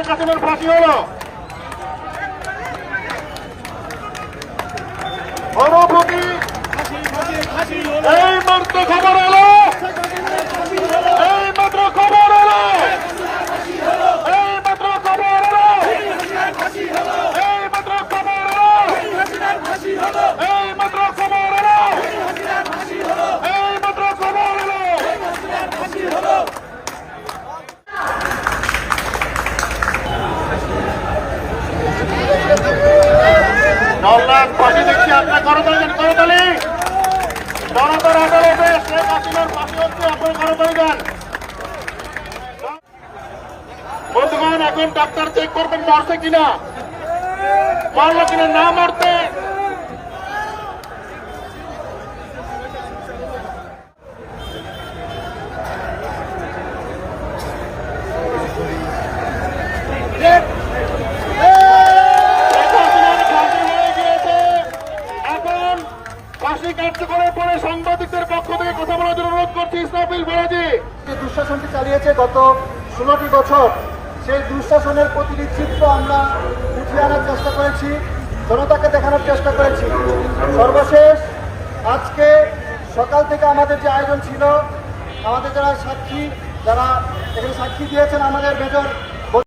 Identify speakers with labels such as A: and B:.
A: শেখ হাসিনার ফাঁসি হলো। অনুভূতি এই মাত্র খবর এলো, এই মাত্র খবর এলো, এই মাত্র খবর এলো, এই মাত্র খবর এলো, এই মাত্র খবর এলো, এই মাত্র খবর এলো। নল্লাখ ফাঁসি দেখছি আপনার করতালি দেন, করতালি। জনতার আদালতে শেখ হাসিনার ফাঁসি হচ্ছে, আপনার করতালি দেন। বন্ধুগণ, এখন ডাক্তার চেক করবেন মরছে কিনা, মরলো কিনা। না মরতে ফাঁসি কার্যকরের পরে সাংবাদিকদের পক্ষ থেকে কথা বলার জন্য অনুরোধ করছি ইসরাফিল ফরাজী।
B: যে দুঃশাসনটি চালিয়েছে গত 16টি বছর, সেই দুঃশাসনের প্রতিটি চিত্র আমরা উঠিয়ে আনার চেষ্টা করেছি, জনতাকে দেখানোর চেষ্টা করেছি। সর্বশেষ আজকে সকাল থেকে আমাদের যে আয়োজন ছিল, আমাদের যারা সাক্ষী, যারা এখানে সাক্ষী দিয়েছেন, আমাদের মেজর